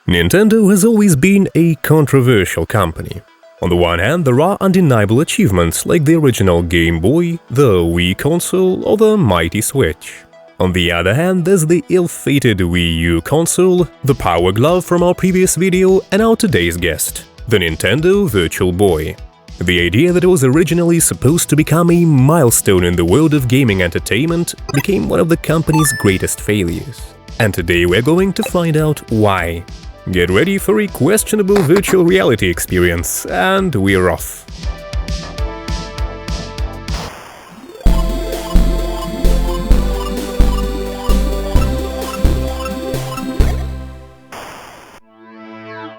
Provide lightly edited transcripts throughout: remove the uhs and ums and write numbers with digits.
Nintendo has always been a controversial company. On the one hand, there are undeniable achievements like the original Game Boy, the Wii console, or the mighty Switch. On the other hand, there's the ill-fated Wii U console, the Power Glove from our previous video, and our today's guest, the Nintendo Virtual Boy. The idea that it was originally supposed to become a milestone in the world of gaming entertainment became one of the company's greatest failures. And today we're going to find out why. Get ready for a questionable virtual reality experience, and we're off.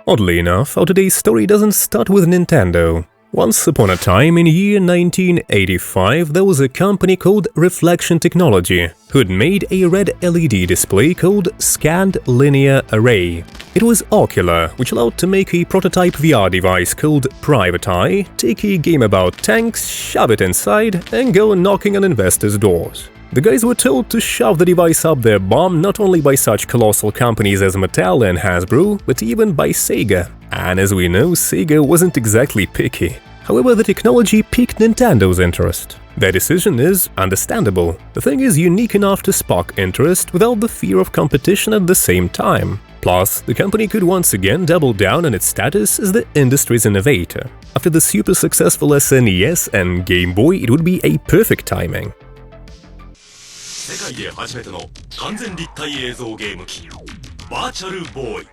Oddly enough, our today's story doesn't start with Nintendo. Once upon a time, in year 1985, there was a company called Reflection Technology who had made a red LED display called Scanned Linear Array. It was ocular, which allowed to make a prototype VR device called Private Eye, take a game about tanks, shove it inside, and go knocking on investors' doors. The guys were told to shove the device up their bum not only by such colossal companies as Mattel and Hasbro, but even by Sega. And as we know, Sega wasn't exactly picky. However, the technology piqued Nintendo's interest. Their decision is understandable. The thing is unique enough to spark interest without the fear of competition at the same time. Plus, the company could once again double down on its status as the industry's innovator. After the super successful SNES and Game Boy, it would be a perfect timing. 世界で初めての完全立体映像ゲーム機バーチャルボーイ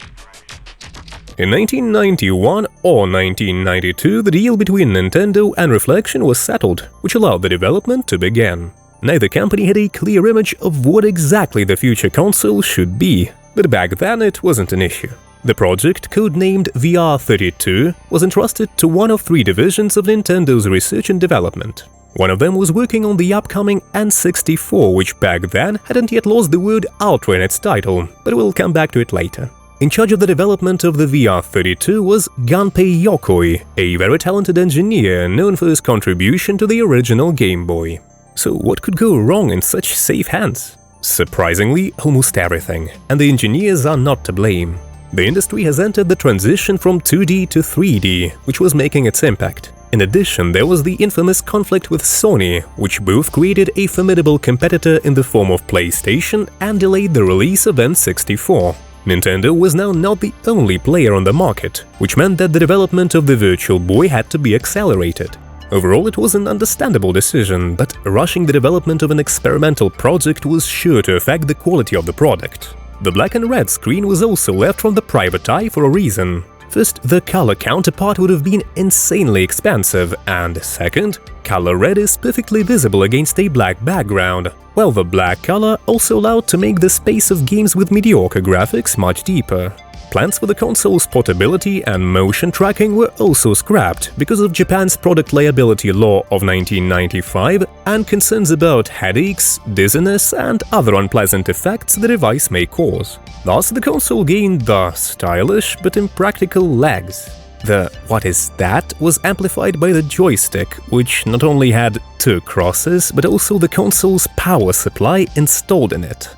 In 1991 or 1992, the deal between Nintendo and Reflection was settled, which allowed the development to begin. Neither company had a clear image of what exactly the future console should be, but back then it wasn't an issue. The project, codenamed VR32, was entrusted to one of three divisions of Nintendo's research and development. One of them was working on the upcoming N64, which back then hadn't yet lost the word Ultra in its title, but we'll come back to it later. In charge of the development of the VR32 was Gunpei Yokoi, a very talented engineer known for his contribution to the original Game Boy. So what could go wrong in such safe hands? Surprisingly, almost everything, and the engineers are not to blame. The industry has entered the transition from 2D to 3D, which was making its impact. In addition, there was the infamous conflict with Sony, which both created a formidable competitor in the form of PlayStation and delayed the release of N64. Nintendo was now not the only player on the market, which meant that the development of the Virtual Boy had to be accelerated. Overall, it was an understandable decision, but rushing the development of an experimental project was sure to affect the quality of the product. The black and red screen was also left from the Private Eye for a reason. First, the color counterpart would have been insanely expensive, and second, color red is perfectly visible against a black background, while the black color also allowed to make the space of games with mediocre graphics much deeper. Plans for the console's portability and motion tracking were also scrapped because of Japan's product liability law of 1995 and concerns about headaches, dizziness, and other unpleasant effects the device may cause. Thus, the console gained the stylish but impractical legs. The "what is that" was amplified by the joystick, which not only had two crosses, but also the console's power supply installed in it.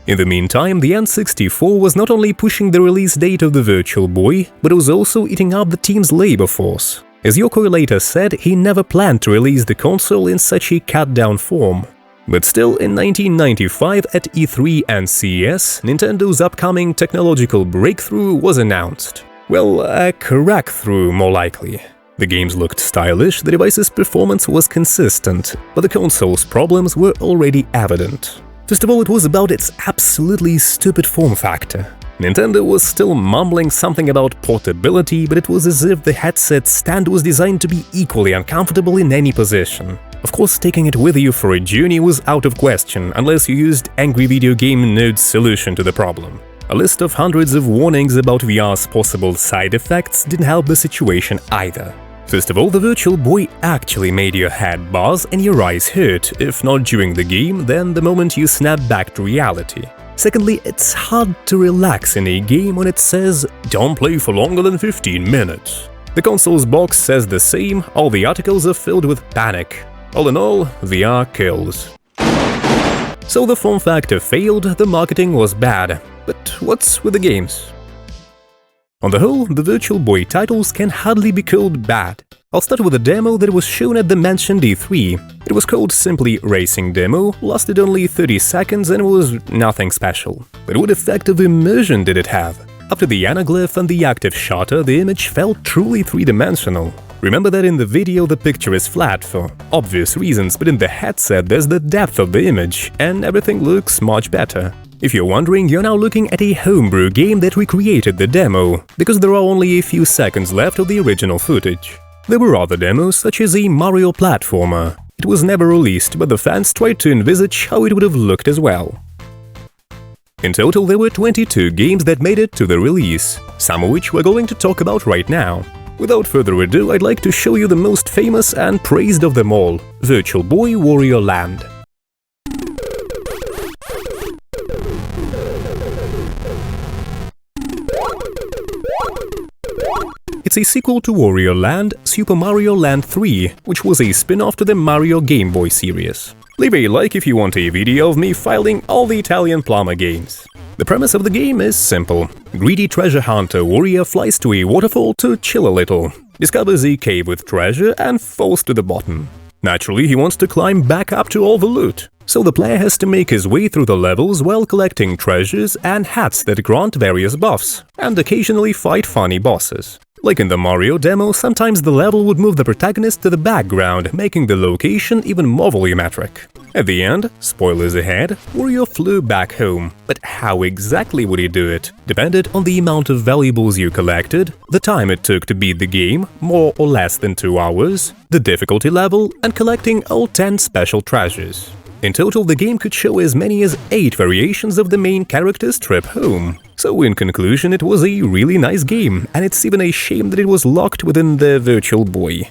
In the meantime, the N64 was not only pushing the release date of the Virtual Boy, but was also eating up the team's labor force. As Yokoi later said, he never planned to release the console in such a cut-down form. But still, in 1995 at E3 and CES, Nintendo's upcoming technological breakthrough was announced. Well, a crack-through, more likely. The games looked stylish, the device's performance was consistent, but the console's problems were already evident. First of all, it was about its absolutely stupid form factor. Nintendo was still mumbling something about portability, but it was as if the headset stand was designed to be equally uncomfortable in any position. Of course, taking it with you for a journey was out of question, unless you used Angry Video Game Nerd's solution to the problem. A list of hundreds of warnings about VR's possible side effects didn't help the situation either. First of all, the Virtual Boy actually made your head buzz and your eyes hurt, if not during the game, then the moment you snap back to reality. Secondly, it's hard to relax in a game when it says, "Don't play for longer than 15 minutes." The console's box says the same, all the articles are filled with panic. All in all, VR kills. So the form factor failed, the marketing was bad. But what's with the games? On the whole, the Virtual Boy titles can hardly be called bad. I'll start with a demo that was shown at the mentioned E3. It was called simply Racing Demo, lasted only 30 seconds and was nothing special. But what effect of immersion did it have? After the anaglyph and the active shutter, the image felt truly three-dimensional. Remember that in the video the picture is flat for obvious reasons, but in the headset there's the depth of the image, and everything looks much better. If you're wondering, you're now looking at a homebrew game that recreated the demo, because there are only a few seconds left of the original footage. There were other demos, such as a Mario platformer. It was never released, but the fans tried to envisage how it would have looked as well. In total, there were 22 games that made it to the release, some of which we're going to talk about right now. Without further ado, I'd like to show you the most famous and praised of them all, Virtual Boy Wario Land. It's a sequel to Wario Land, Super Mario Land 3, which was a spin-off to the Mario Game Boy series. Leave a like if you want a video of me filing all the Italian plumber games. The premise of the game is simple. Greedy treasure hunter Wario flies to a waterfall to chill a little, discovers a cave with treasure and falls to the bottom. Naturally, he wants to climb back up to all the loot, so the player has to make his way through the levels while collecting treasures and hats that grant various buffs, and occasionally fight funny bosses. Like in the Mario demo, sometimes the level would move the protagonist to the background, making the location even more volumetric. At the end, spoilers ahead, Wario flew back home. But how exactly would he do it? Depended on the amount of valuables you collected, the time it took to beat the game, more or less than 2 hours, the difficulty level, and collecting all 10 special treasures. In total, the game could show as many as 8 variations of the main character's trip home. So in conclusion, it was a really nice game, and it's even a shame that it was locked within the Virtual Boy.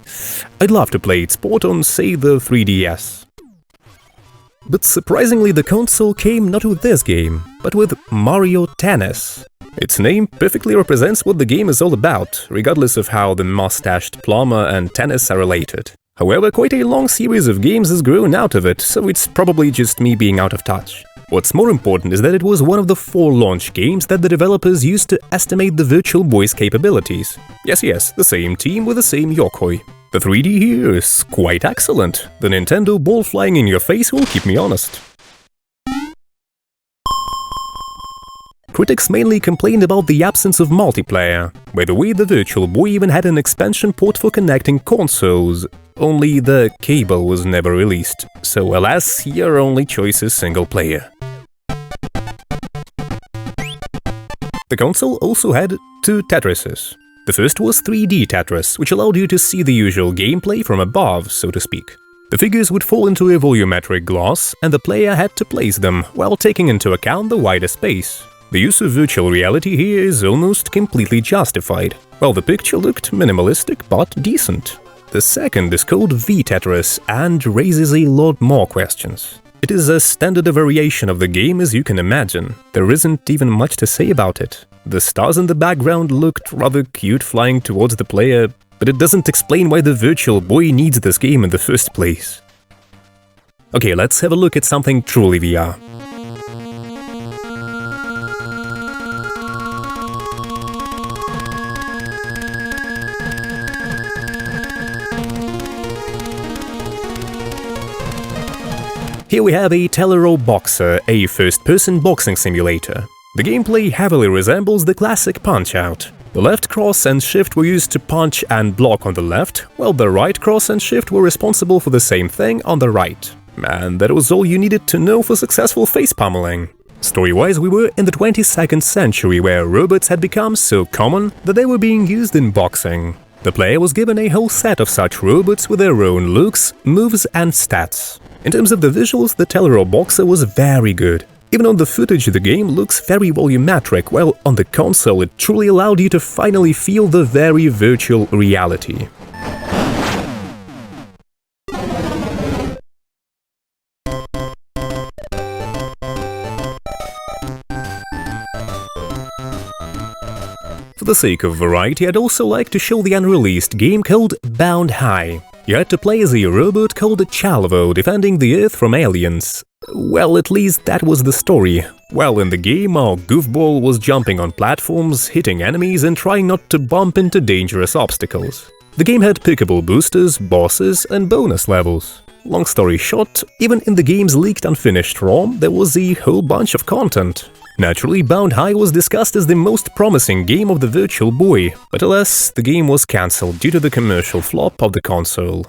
I'd love to play its port on, say, the 3DS. But surprisingly, the console came not with this game, but with Mario Tennis. Its name perfectly represents what the game is all about, regardless of how the mustached plumber and tennis are related. However, quite a long series of games has grown out of it, so it's probably just me being out of touch. What's more important is that it was one of the 4 launch games that the developers used to estimate the Virtual Boy's capabilities. Yes, the same team with the same Yokoi. The 3D here is quite excellent. The Nintendo ball flying in your face will keep me honest. Critics mainly complained about the absence of multiplayer. By the way, the Virtual Boy even had an expansion port for connecting consoles, only the cable was never released, so alas, your only choice is single player. The console also had 2 Tetrises. The first was 3D Tetris, which allowed you to see the usual gameplay from above, so to speak. The figures would fall into a volumetric glass, and the player had to place them, while taking into account the wider space. The use of virtual reality here is almost completely justified, while the picture looked minimalistic but decent. The second is called V-Tetris and raises a lot more questions. It is as standard a variation of the game as you can imagine. There isn't even much to say about it. The stars in the background looked rather cute flying towards the player, but it doesn't explain why the Virtual Boy needs this game in the first place. Okay, let's have a look at something truly VR. Here we have a Telero Boxer, a first-person boxing simulator. The gameplay heavily resembles the classic Punch-Out! The left cross and shift were used to punch and block on the left, while the right cross and shift were responsible for the same thing on the right. And that was all you needed to know for successful face pummeling. Story-wise, we were in the 22nd century, where robots had become so common that they were being used in boxing. The player was given a whole set of such robots with their own looks, moves and stats. In terms of the visuals, the Telero Boxer was very good. Even on the footage, the game looks very volumetric, while on the console it truly allowed you to finally feel the very virtual reality. For the sake of variety, I'd also like to show the unreleased game called Bound High. You had to play as a robot called Chalvo defending the Earth from aliens. Well, at least that was the story. While in the game, our goofball was jumping on platforms, hitting enemies and trying not to bump into dangerous obstacles. The game had pickable boosters, bosses and bonus levels. Long story short, even in the game's leaked unfinished ROM, there was a whole bunch of content. Naturally, Bound High was discussed as the most promising game of the Virtual Boy, but alas, the game was cancelled due to the commercial flop of the console.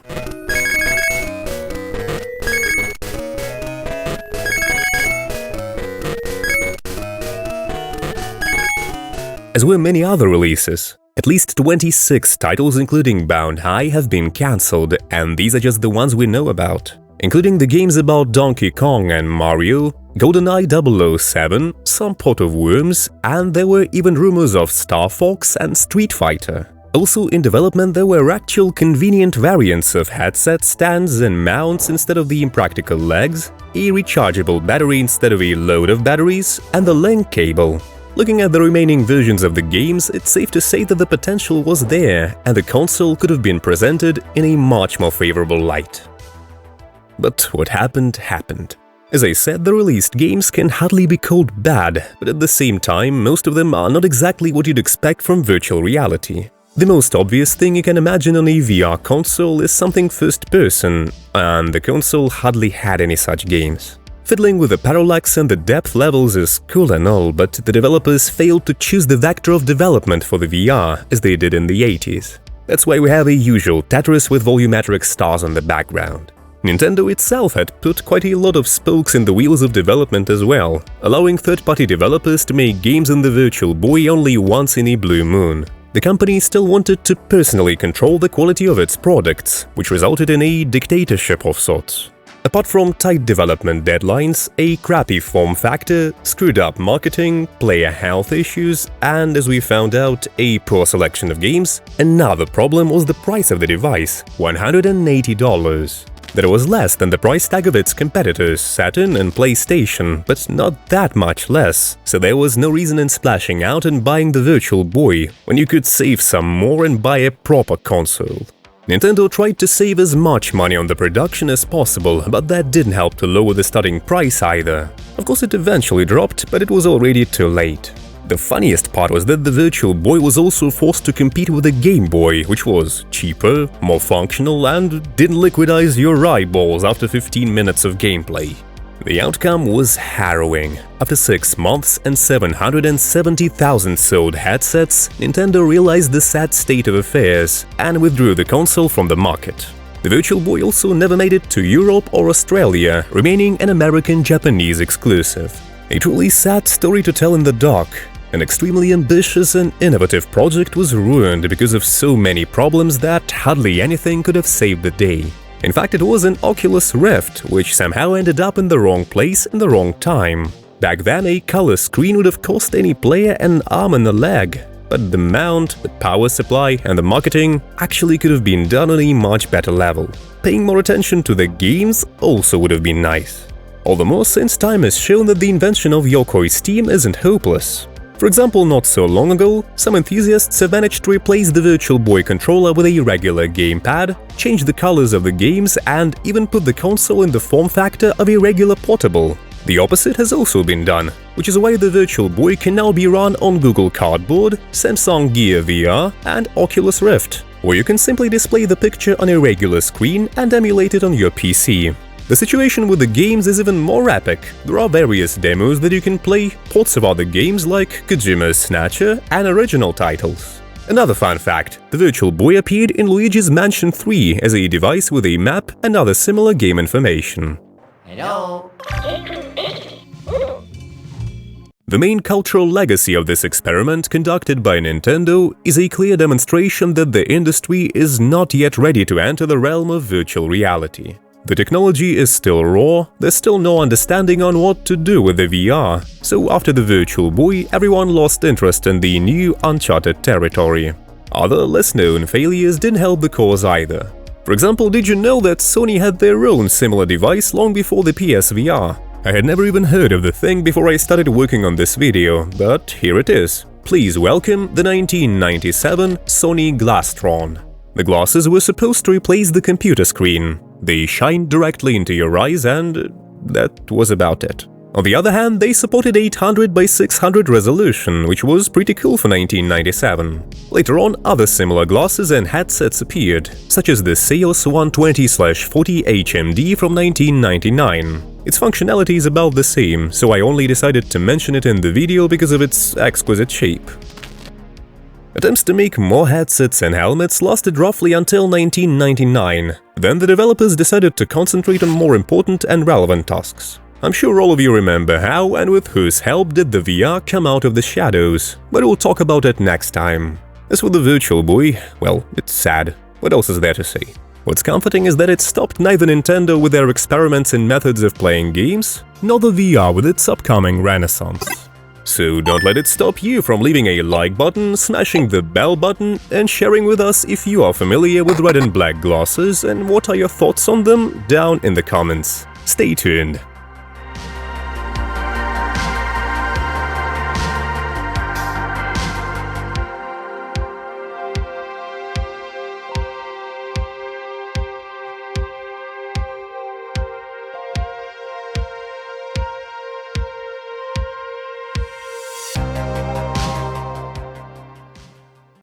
As were many other releases. At least 26 titles including Bound High have been cancelled, and these are just the ones we know about. Including the games about Donkey Kong and Mario, GoldenEye 007, some Pot of Worms, and there were even rumors of Star Fox and Street Fighter. Also in development there were actual convenient variants of headset stands and mounts instead of the impractical legs, a rechargeable battery instead of a load of batteries, and the link cable. Looking at the remaining versions of the games, it's safe to say that the potential was there, and the console could have been presented in a much more favorable light. But what happened, happened. As I said, the released games can hardly be called bad, but at the same time, most of them are not exactly what you'd expect from virtual reality. The most obvious thing you can imagine on a VR console is something first-person, and the console hardly had any such games. Fiddling with the parallax and the depth levels is cool and all, but the developers failed to choose the vector of development for the VR, as they did in the 80s. That's why we have a usual Tetris with volumetric stars on the background. Nintendo itself had put quite a lot of spokes in the wheels of development as well, allowing third-party developers to make games in the Virtual Boy only once in a blue moon. The company still wanted to personally control the quality of its products, which resulted in a dictatorship of sorts. Apart from tight development deadlines, a crappy form factor, screwed-up marketing, player health issues, and, as we found out, a poor selection of games, another problem was the price of the device – $180. That was less than the price tag of its competitors Saturn and PlayStation, but not that much less, so there was no reason in splashing out and buying the Virtual Boy, when you could save some more and buy a proper console. Nintendo tried to save as much money on the production as possible, but that didn't help to lower the starting price either. Of course, it eventually dropped, but it was already too late. The funniest part was that the Virtual Boy was also forced to compete with the Game Boy, which was cheaper, more functional, and didn't liquidize your eyeballs after 15 minutes of gameplay. The outcome was harrowing. After 6 months and 770,000 sold headsets, Nintendo realized the sad state of affairs and withdrew the console from the market. The Virtual Boy also never made it to Europe or Australia, remaining an American-Japanese exclusive. A truly sad story to tell in the dark. An extremely ambitious and innovative project was ruined because of so many problems that hardly anything could have saved the day. In fact, it was an Oculus Rift, which somehow ended up in the wrong place in the wrong time. Back then, a color screen would have cost any player an arm and a leg. But the mount, the power supply, and the marketing actually could have been done on a much better level. Paying more attention to the games also would have been nice. All the more since time has shown that the invention of Yokoi Steam isn't hopeless. For example, not so long ago, some enthusiasts have managed to replace the Virtual Boy controller with a regular gamepad, change the colors of the games, and even put the console in the form factor of a regular portable. The opposite has also been done, which is why the Virtual Boy can now be run on Google Cardboard, Samsung Gear VR, and Oculus Rift, where you can simply display the picture on a regular screen and emulate it on your PC. The situation with the games is even more epic. There are various demos that you can play, ports of other games like Kojima's Snatcher, and original titles. Another fun fact, the Virtual Boy appeared in Luigi's Mansion 3 as a device with a map and other similar game information. Hello? The main cultural legacy of this experiment conducted by Nintendo is a clear demonstration that the industry is not yet ready to enter the realm of virtual reality. The technology is still raw, there's still no understanding on what to do with the VR, so after the Virtual Boy, everyone lost interest in the new uncharted territory. Other less-known failures didn't help the cause either. For example, did you know that Sony had their own similar device long before the PSVR? I had never even heard of the thing before I started working on this video, but here it is. Please welcome the 1997 Sony Glastron. The glasses were supposed to replace the computer screen. They shine directly into your eyes and that was about it. On the other hand, they supported 800 by 600 resolution, which was pretty cool for 1997. Later on, other similar glasses and headsets appeared, such as the Seos 120/40 HMD from 1999. Its functionality is about the same, so I only decided to mention it in the video because of its exquisite shape. Attempts to make more headsets and helmets lasted roughly until 1999. Then the developers decided to concentrate on more important and relevant tasks. I'm sure all of you remember how and with whose help did the VR come out of the shadows, but we'll talk about it next time. As for the Virtual Boy, well, it's sad. What else is there to say? What's comforting is that it stopped neither Nintendo with their experiments in methods of playing games, nor the VR with its upcoming renaissance. So don't let it stop you from leaving a like button, smashing the bell button, and sharing with us if you are familiar with red and black glasses and what are your thoughts on them down in the comments. Stay tuned.